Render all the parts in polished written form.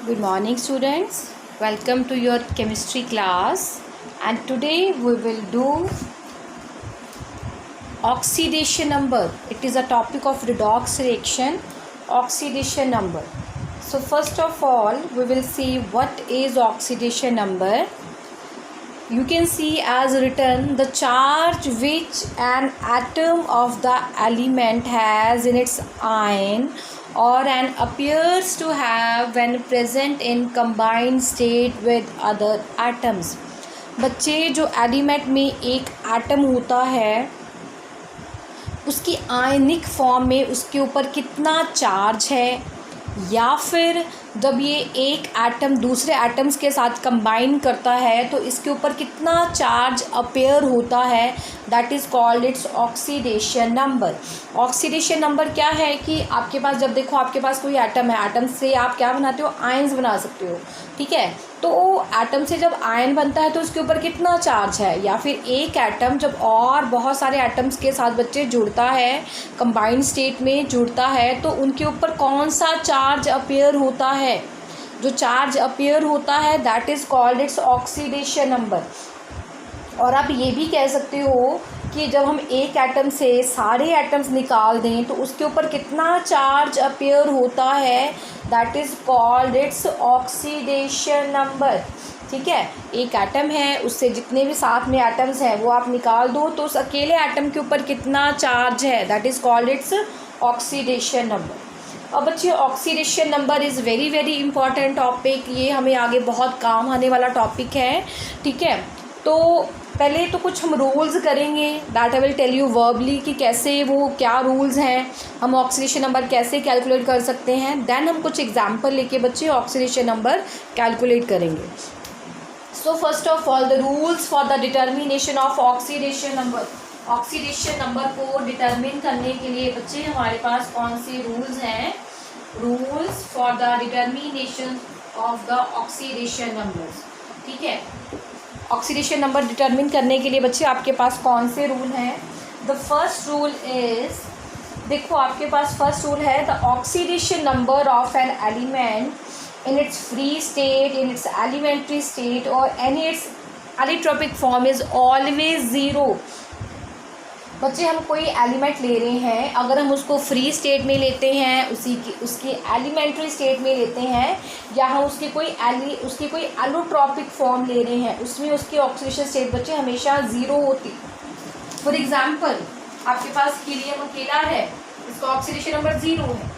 Good morning students, welcome to your chemistry class, and today we will do oxidation number. It is a topic of redox reaction, oxidation number. So first of all we will see what is oxidation number. You can see as written the charge which an atom of the element has in its ion or an appears to have when present in combined state with other atoms. बच्चे जो element में एक atom होता है उसकी ionic form में उसके ऊपर कितना चार्ज है, या फिर जब ये एक एटम दूसरे एटम्स के साथ कंबाइन करता है तो इसके ऊपर कितना चार्ज अपेयर होता है, that is called its oxidation number. Oxidation number क्या है कि आपके पास जब देखो आपके पास कोई एटम है, एटम से आप क्या बनाते हो, आयन्स बना सकते हो. ठीक है, तो एटम से जब आयन बनता है तो उसके ऊपर कितना चार्ज है, या फिर एक एटम जब और बहुत सारे एटम्स के साथ बच्चे जुड़ता है, कंबाइंड स्टेट में जुड़ता है, तो उनके ऊपर कौन सा चार्ज अपेयर होता है. जो चार्ज अपेयर होता है that is called its oxidation number. और आप ये भी कह सकते हो कि जब हम एक एटम से सारे एटम्स निकाल दें तो उसके ऊपर कितना चार्ज अपेयर होता है, that is called its oxidation number. ठीक है, एक एटम है उससे जितने भी साथ में एटम्स हैं वो आप निकाल दो तो उस अकेले एटम के ऊपर कितना चार्ज है, that is called its oxidation number. अब बच्चे oxidation number is very very important topic. ये हमें आगे बहुत काम आने वाला टॉपिक है. ठीक है, तो पहले तो कुछ हम रूल्स करेंगे, that I will tell you verbally कि कैसे वो क्या रूल्स हैं, हम ऑक्सीडेशन नंबर कैसे कैलकुलेट कर सकते हैं. देन हम कुछ एग्जांपल लेके बच्चे ऑक्सीडेशन नंबर कैलकुलेट करेंगे. So first of all the rules for the determination of oxidation number. Oxidation number को डिटर्मिन करने के लिए बच्चे हमारे पास कौन से रूल्स हैं. Rules for the determination of the oxidation numbers. ठीक है, ऑक्सीडेशन नंबर डिटर्मिन करने के लिए बच्चे आपके पास कौन से रूल हैं. द फर्स्ट रूल इज़, देखो आपके पास फर्स्ट रूल है the oxidation number of an element in its free state, in its elementary state और any its allotropic form is always zero. बच्चे हम कोई एलिमेंट ले रहे हैं, अगर हम उसको फ्री स्टेट में लेते हैं, उसकी एलिमेंट्री स्टेट में लेते हैं, या हम उसकी कोई एलोट्रॉपिक फॉर्म ले रहे हैं, उसमें उसकी ऑक्सीडेशन स्टेट बच्चे हमेशा ज़ीरो होती. फॉर एग्जांपल आपके पास हीलियम अकेला है, इसका ऑक्सीडेशन नंबर ज़ीरो है.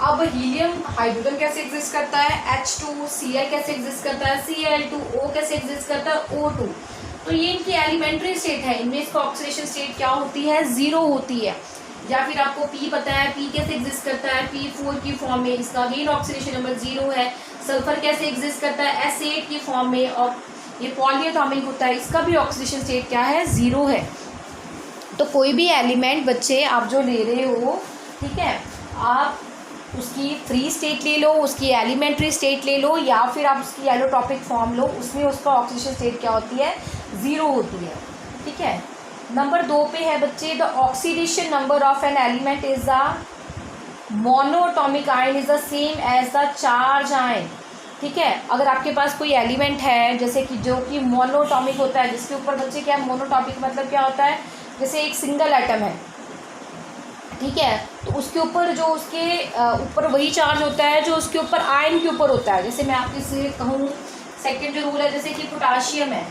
अब हीलियम हाइड्रोजन कैसे एग्जिस्ट करता है, H2, Cl कैसे एग्जिस्ट करता है, Cl2, O कैसे एग्जिस्ट करता है, O2. तो ये इनकी एलिमेंट्री स्टेट है, इनमें इसका ऑक्सीडेशन स्टेट क्या होती है, ज़ीरो होती है. या फिर आपको P पता है, P कैसे एग्जिस्ट करता है, P4 की फॉर्म में, इसका अगेन ऑक्सीडेशन नंबर ज़ीरो है. सल्फर कैसे एग्जिस्ट करता है, S8 की फॉर्म में, और ये पॉलीएटॉमिक होता है, इसका भी ऑक्सीडेशन स्टेट क्या है, ज़ीरो है. तो कोई भी एलिमेंट बच्चे आप जो ले रहे हो, ठीक है, आप उसकी फ्री स्टेट ले लो, उसकी एलिमेंट्री स्टेट ले लो, या फिर आप उसकी एलोट्रॉपिक फॉर्म लो, उसमें उसका ऑक्सीडेशन स्टेट क्या होती है, ज़ीरो होती है. ठीक है, नंबर 2 पे है बच्चे the oxidation number of an element is the monoatomic ion is the same as the charge ion. ठीक है, अगर आपके पास कोई एलिमेंट है जैसे कि जो कि मोनोटॉमिक होता है, जिसके ऊपर बच्चे क्या, मोनोटॉमिक मतलब क्या होता है, जैसे एक सिंगल एटम है, ठीक है, तो उसके ऊपर जो उसके ऊपर वही चार्ज होता है जो उसके ऊपर आयन के ऊपर होता है. जैसे मैं आपके से कहूँ सेकंड जो रूल है, जैसे कि पोटाशियम है,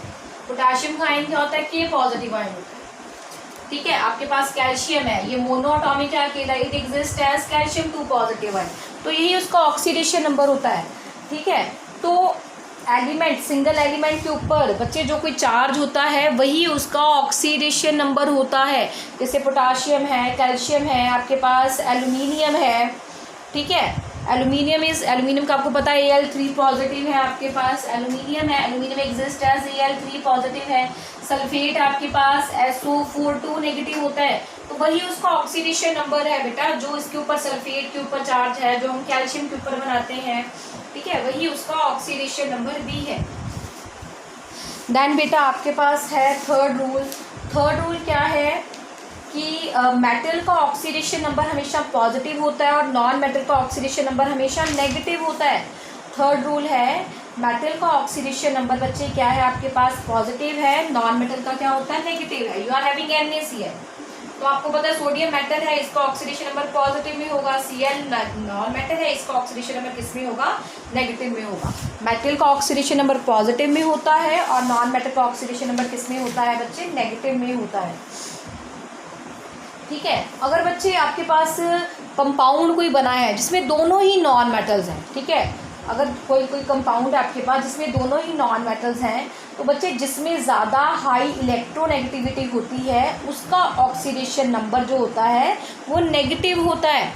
पोटाशियम का आयन क्या होता है, K पॉजिटिव आयन होता है. ठीक है, आपके पास कैल्शियम है, ये मोनोएटॉमिक है अकेला, it exist as calcium 2 positive ion, तो यही उसका ऑक्सीडेशन नंबर होता है. ठीक है, तो एलिमेंट, सिंगल एलिमेंट के ऊपर बच्चे जो कोई चार्ज होता है वही उसका ऑक्सीडेशन नंबर होता है. जैसे पोटाशियम है, कैल्शियम है, आपके पास एल्यूमिनियम है. ठीक है, एल्यूमिनियम का आपको पता है Al3 पॉजिटिव है, आपके पास एल्यूमिनियम है, aluminium exist as Al3 positive है. सल्फेट आपके पास SO42 नेगेटिव होता है, तो वही उसका ऑक्सीडेशन नंबर है बेटा, जो इसके ऊपर सल्फेट के ऊपर चार्ज है, जो हम कैल्शियम के ऊपर बनाते हैं. ठीक है, वही उसका ऑक्सीडेशन नंबर भी है. देन बेटा आपके पास है थर्ड रूल. थर्ड रूल क्या है कि मेटल का ऑक्सीडेशन नंबर हमेशा पॉजिटिव होता है और नॉन मेटल का ऑक्सीडेशन नंबर हमेशा नेगेटिव होता है. थर्ड रूल है, मेटल का ऑक्सीडेशन नंबर बच्चे क्या है आपके पास, पॉजिटिव है, नॉन मेटल का क्या होता है, नेगेटिव है। यू आर हैविंग NaCl, तो आपको पता है सोडियम मेटल है, इसका ऑक्सीडेशन नंबर पॉजिटिव में होगा, Cl नॉन मेटल है, इसका ऑक्सीडेशन नंबर किस में होगा, नेगेटिव में होगा। मेटल का ऑक्सीडेशन नंबर पॉजिटिव में होता है और नॉन मेटल का ऑक्सीडेशन नंबर किस में होता है बच्चे, नेगेटिव में होता है। ठीक है, अगर बच्चे आपके पास कंपाउंड कोई बना है जिसमें दोनों ही नॉन मेटल्स हैं, ठीक है, अगर कोई कंपाउंड है आपके पास जिसमें दोनों ही नॉन मेटल्स हैं, तो बच्चे जिसमें ज़्यादा हाई इलेक्ट्रोनेगेटिविटी होती है उसका ऑक्सीडेशन नंबर जो होता है वो नेगेटिव होता है।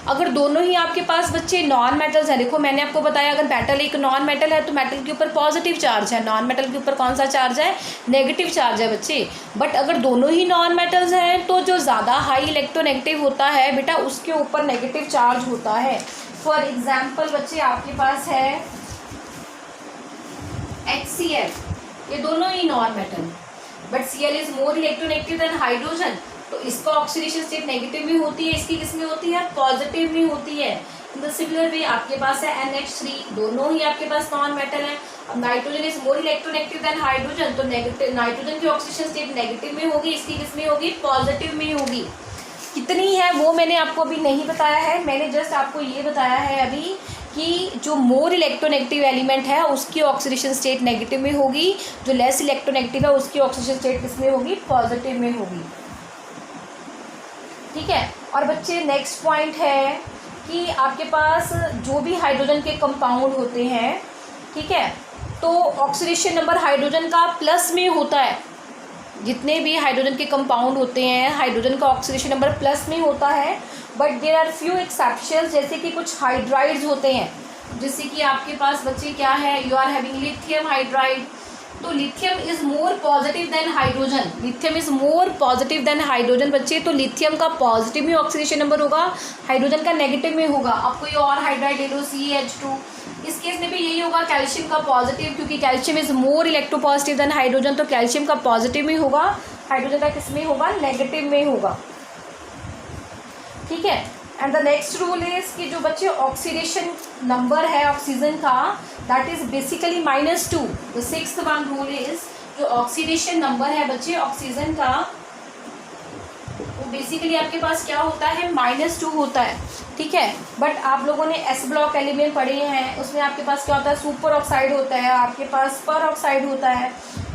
अगर दोनों ही आपके पास बच्चे नॉन मेटल्स हैं, देखो मैंने आपको बताया अगर मेटल एक नॉन मेटल है तो मेटल के ऊपर पॉजिटिव चार्ज है, नॉन मेटल के ऊपर कौन सा चार्ज है, नेगेटिव चार्ज है बच्चे। बट अगर दोनों ही नॉन मेटल्स हैं तो जो ज़्यादा हाई इलेक्ट्रोनेगेटिव होता है बेटा उसके ऊपर नेगेटिव चार्ज होता है। फॉर एग्जाम्पल बच्चे आपके पास है HCl, ये दोनों ही non metal, but Cl is more electronegative than hydrogen, तो इसका ऑक्सीडेशन स्टेट नेगेटिव में होती है, इसकी किस में होती है, पॉजिटिव में होती है। इन द सिमिलर वे आपके पास है NH3, दोनों ही आपके पास नॉन मेटल है। अब nitrogen is more electronegative than hydrogen, तो नेगेटिव नाइट्रोजन की ऑक्सीडेशन स्टेट नेगेटिव में होगी, इसकी किस में होगी, पॉजिटिव में होगी। कितनी है वो मैंने आपको अभी नहीं बताया है, मैंने जस्ट आपको ये बताया है अभी कि जो मोर इलेक्ट्रोनेगेटिव एलिमेंट है उसकी ऑक्सीडेशन स्टेट नेगेटिव में होगी, जो लेस इलेक्ट्रोनेगेटिव है उसकी ऑक्सीडेशन स्टेट किस में होगी, पॉजिटिव में होगी। ठीक है, और बच्चे नेक्स्ट पॉइंट है कि आपके पास जो भी हाइड्रोजन के कंपाउंड होते हैं, ठीक है, तो ऑक्सीडेशन नंबर हाइड्रोजन का प्लस में होता है। जितने भी हाइड्रोजन के कंपाउंड होते हैं हाइड्रोजन का ऑक्सीडेशन नंबर प्लस में होता है, but there are few exceptions, जैसे कि कुछ हाइड्राइड्स होते हैं, जैसे कि आपके पास बच्चे क्या है, you are having lithium hydride, तो lithium is more positive than hydrogen, lithium is more positive than hydrogen बच्चे, तो लिथियम का पॉजिटिव में ऑक्सीडेशन नंबर होगा, हाइड्रोजन का नेगेटिव में होगा। आप कोई और हाइड्राइड ले लो CH2, इस केस में भी यही होगा, कैल्शियम का पॉजिटिव, क्योंकि calcium is more electropositive than hydrogen, तो कैल्शियम का पॉजिटिव में होगा, हाइड्रोजन का किस में होगा, नेगेटिव में होगा। ठीक है, and the next rule is कि जो बच्चे ऑक्सीडेशन नंबर है ऑक्सीजन का that is basically -2। The sixth one rule is जो ऑक्सीडेशन नंबर है बच्चे ऑक्सीजन का वो बेसिकली आपके पास क्या होता है, -2 होता है। ठीक है, बट आप लोगों ने S ब्लॉक एलिमेंट पढ़े हैं, उसमें आपके पास क्या होता है, सुपर ऑक्साइड होता है, आपके पास पर ऑक्साइड होता है।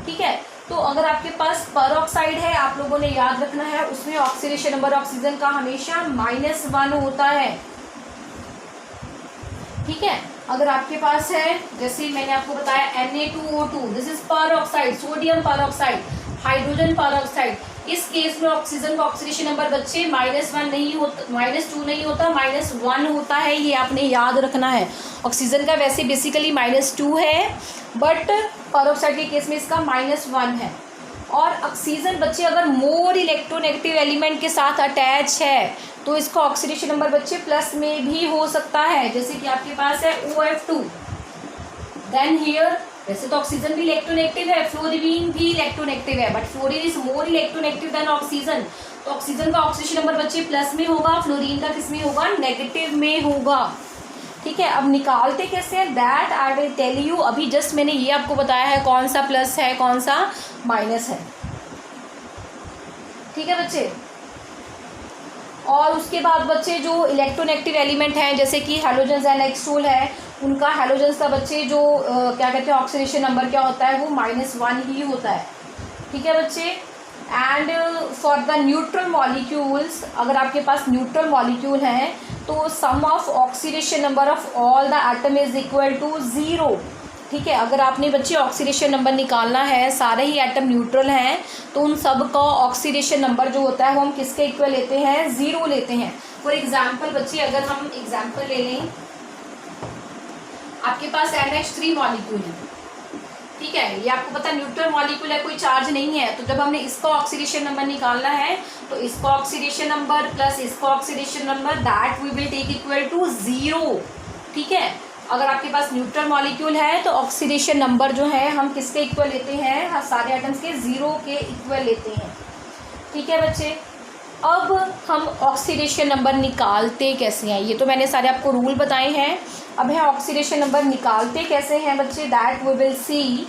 ठीक है, तो अगर आपके पास पर ऑक्साइड है आप लोगों ने याद रखना है उसमें ऑक्सीडेशन नंबर ऑक्सीजन का हमेशा -1 होता है। ठीक है, अगर आपके पास है जैसे मैंने आपको बताया Na2O2, दिस इज पर ऑक्साइड, सोडियम पर ऑक्साइड, हाइड्रोजन पर ऑक्साइड, इस केस में ऑक्सीजन का ऑक्सीडेशन नंबर बच्चे -1 नहीं होता, -2 नहीं होता, -1 होता है, ये आपने याद रखना है। ऑक्सीजन का वैसे बेसिकली -2 है, बट पर ऑक्साइड के केस में इसका -1 है। और ऑक्सीजन बच्चे अगर मोर इलेक्ट्रोनेगेटिव एलिमेंट के साथ अटैच है तो इसका ऑक्सीडेशन नंबर बच्चे प्लस में भी हो सकता है, जैसे कि आपके पास है OF2, देन हियर वैसे तो ऑक्सीजन भी इलेक्ट्रोनेगेटिव है, फ्लोरीन भी इलेक्ट्रोनेगेटिव है, but fluorine is more electronegative then oxygen, तो ऑक्सीजन का ऑक्सीडेशन नंबर बच्चे प्लस में होगा, फ्लोरीन का किस में होगा, नेगेटिव में होगा। ठीक है, अब निकालते कैसे हैं, that I will tell you. अभी जस्ट मैंने ये आपको बताया है कौन सा प्लस है कौन सा माइनस है। ठीक है बच्चे, और उसके बाद बच्चे जो इलेक्ट्रोनेगेटिव एलिमेंट हैं जैसे कि हैलोजन्स एंड एक्सटोल है, उनका हैलोजन्स का बच्चे जो क्या कहते हैं ऑक्सीडेशन नंबर क्या होता है, वो -1 ही होता है। ठीक है बच्चे, and for the neutral molecules, अगर आपके पास न्यूट्रल मॉलिक्यूल हैं तो sum of oxidation number of all the atom is equal to 0। ठीक है, अगर आपने बच्चे ऑक्सीडेशन नंबर निकालना है, सारे ही एटम न्यूट्रल हैं, तो उन सब का ऑक्सीडेशन नंबर जो होता है वो हम किसके इक्वल लेते हैं, 0 लेते हैं। फॉर एग्जांपल बच्चे अगर हम एग्जांपल ले लें, आपके पास NH3 मॉलिक्यूल है, ठीक है, ये आपको पता है न्यूट्रल मॉलिक्यूल है, कोई चार्ज नहीं है, तो जब हमने इसका ऑक्सीडेशन नंबर निकालना है तो इसका ऑक्सीडेशन नंबर प्लस इसका oxidation number that we will take equal to 0। ठीक है, अगर आपके पास न्यूट्रल मॉलिक्यूल है तो ऑक्सीडेशन नंबर जो है हम किसके इक्वल लेते हैं, सारे आइटम्स के 0 के इक्वल लेते हैं। ठीक है बच्चे, अब हम ऑक्सीडेशन नंबर निकालते कैसे हैं, ये तो मैंने सारे आपको रूल बताए हैं। अब है ऑक्सीडेशन नंबर निकालते कैसे हैं बच्चे, that we will see.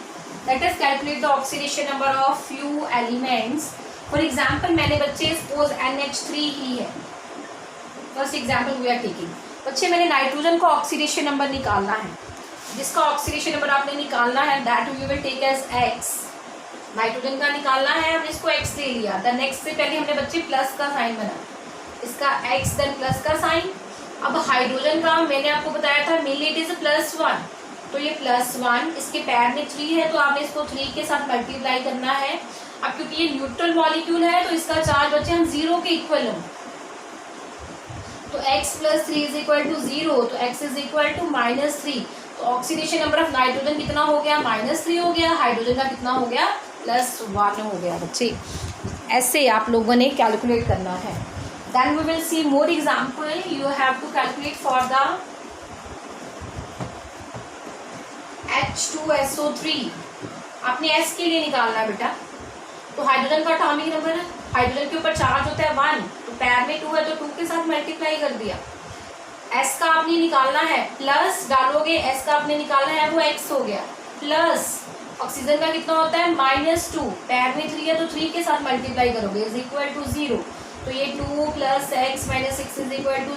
Let us calculate the oxidation number of few elements. For example मैंने बच्चे सपोज NH3 ही है, first example we are taking. बच्चे मैंने नाइट्रोजन का ऑक्सीडेशन नंबर निकालना है, जिसका ऑक्सीडेशन नंबर आपने निकालना है that we will take as x। Nitrogen का निकालना है, हमने इसको x ले लिया। द नेक्स्ट से पहले हमने बच्चे प्लस का साइन बना, इसका x देन प्लस का साइन। अब हाइड्रोजन का मैंने आपको बताया था मेनली इट इज +1, तो ये +1, इसके पैर में 3 है तो आपने इसको 3 के साथ मल्टीप्लाई करना है। अब क्योंकि ये न्यूट्रल मॉलिक्यूल है तो इसका चार्ज बच्चे हम 0 के इक्वल हों, तो x + 3 = 0, तो x = -3। तो ऑक्सीडेशन नंबर ऑफ नाइट्रोजन कितना हो गया, -3 हो गया। हाइड्रोजन का कितना हो गया, +1 हो गया बच्चे। ऐसे आप लोगों ने कैलकुलेट करना है। Then we will see more example. You have to calculate for the H2SO3। आपने S के लिए निकालना है बेटा। तो हाइड्रोजन का एटॉमिक नंबर, हाइड्रोजन के ऊपर चार्ज होता है 1, तो पैर में 2 है तो 2 के साथ मल्टीप्लाई कर दिया। S का आपने निकालना है, प्लस डालोगे S का आपने निकालना है वो x हो गया, प्लस ऑक्सीजन का कितना होता है -2, पैर में 3 है तो 3 के साथ मल्टीप्लाई करोगे = 0, तो ये 2 + x - 6 =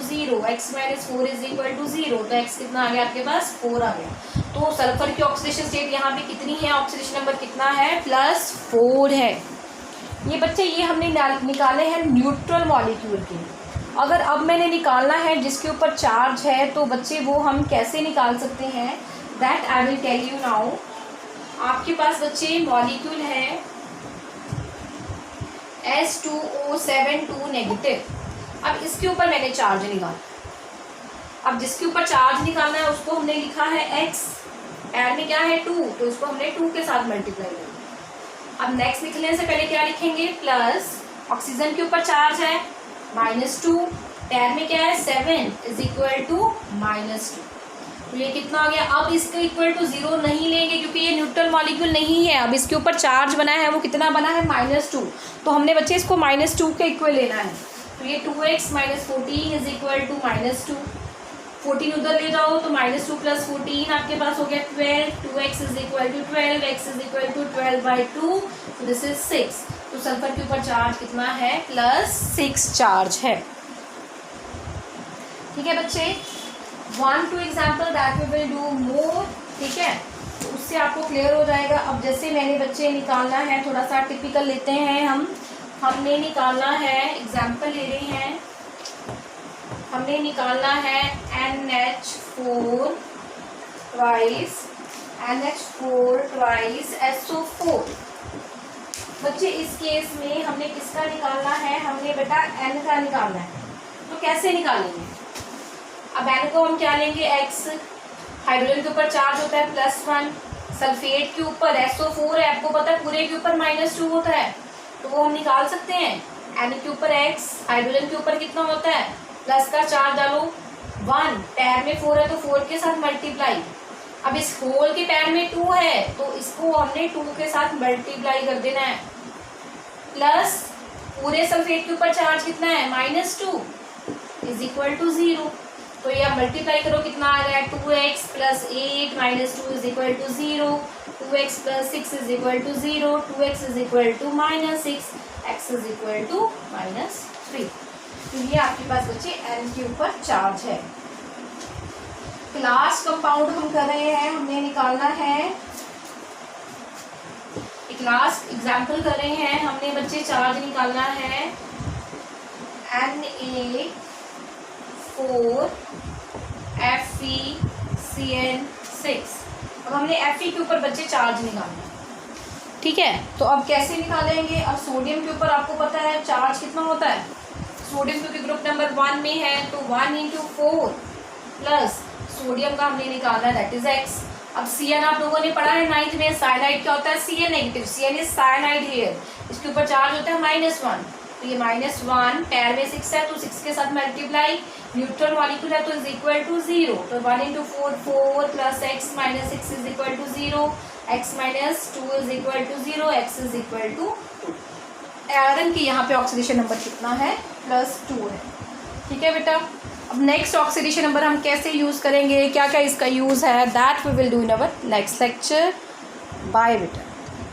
0, x - 4 = 0, तो x कितना आ गया आपके पास, 4 आ गया। तो सल्फर की ऑक्सीडेशन स्टेट यहाँ पे कितनी है, ऑक्सीडेशन नंबर कितना है, +4 है। ये बच्चे ये हमने निकाले हैं न्यूट्रल मॉलिक्यूल के। अगर अब मैंने निकालना है जिसके ऊपर चार्ज है, तो बच्चे वो हम कैसे निकाल सकते हैं, that I will tell you now. आपके पास बच्चे मॉलिक्यूल है S2O72 -। अब इसके ऊपर मैंने चार्ज निकाला। अब जिसके ऊपर चार्ज निकालना है उसको हमने लिखा है x, पैर में क्या है 2, तो इसको हमने 2 के साथ मल्टीप्लाई किया। अब नेक्स्ट लिखने से पहले क्या लिखेंगे, प्लस ऑक्सीजन के ऊपर चार्ज है -2, पैर में क्या है 7 = -2, तो ये कितना आ गया। अब इसके इक्वल टू 0 नहीं लेंगे क्योंकि ये न्यूट्रल मॉलिक्यूल नहीं है। अब इसके ऊपर चार्ज बना है वो कितना बना है, -2, तो हमने बच्चे इसको -2 के इक्वल लेना है। तो ये 2x - 14 = -2, 14 उधर ले जाओ तो -2 + 14 आपके पास हो गया 12, 2x = 12, x = 12/2, दिस इज 6। तो सल्फर के ऊपर चार्ज कितना है, +6 चार्ज है। ठीक है बच्चे, 1 2 example that we will do more. ठीक है, तो उससे आपको क्लियर हो जाएगा। अब जैसे मैंने बच्चे निकालना है, थोड़ा सा टिपिकल लेते हैं हमने निकालना है, एग्जाम्पल ले रहे हैं, हमने निकालना है NH4 twice SO4। बच्चे इस केस में हमने किसका निकालना है, हमने बेटा N का निकालना है। तो कैसे निकालेंगे, अब N को हम क्या लेंगे, x। हाइड्रोजन के ऊपर चार्ज होता है +1, सल्फेट के ऊपर SO4 है, आपको पता है पूरे के ऊपर -2 होता है, तो वो हम निकाल सकते हैं। N के ऊपर x, हाइड्रोजन के ऊपर कितना होता है, प्लस का चार्ज डालो 1, पैर में 4 है तो 4 के साथ मल्टीप्लाई। अब इस होल के पैर में 2 है तो इसको हमने 2 के साथ मल्टीप्लाई कर देना है, प्लस पूरे सल्फेट के ऊपर चार्ज कितना है, -2 = 0, तो ये आप मल्टीप्लाई करो कितना आ गया, 2x + 8 - 2 = 0, 2x + 6 = 0, 2x = -6, x = -3। तो ये आपके पास बच्चे N के ऊपर चार्ज है। लास्ट कंपाउंड हम कर रहे हैं, हमने निकालना है, एक लास्ट एग्जाम्पल कर रहे हैं, हमने बच्चे चार्ज निकालना है Na4 FeCN6। अब हमने Fe के ऊपर बच्चे चार्ज निकालना है। ठीक है, तो अब कैसे निकालेंगे, अब सोडियम के ऊपर आपको पता है चार्ज कितना होता है, सोडियम क्योंकि ग्रुप नंबर 1 में है तो 1 × 4 प्लस सोडियम का हमने निकालना है दैट इज x। अब Cn आप लोगों ने पढ़ा है 9th में, साइनाइड क्या होता है, Cn negative, Cn is cyanide here, इसके ऊपर चार्ज होता है -1, तो ये -1, पैर में 6 है तो 6 के साथ मल्टीप्लाई, न्यूट्रल मॉलिक्यूल है तो = 0, तो 1 × 4 4 plus x - 6 = 0, x - 2 = 0, x = 2। Iron की यहाँ पे ऑक्सीडेशन नंबर कितना है, +2 है। ठीक है बेटा। अब नेक्स्ट ऑक्सीडेशन नंबर हम कैसे यूज़ करेंगे, क्या क्या इसका यूज़ है, that we will do in our next lecture. Bye बेटा।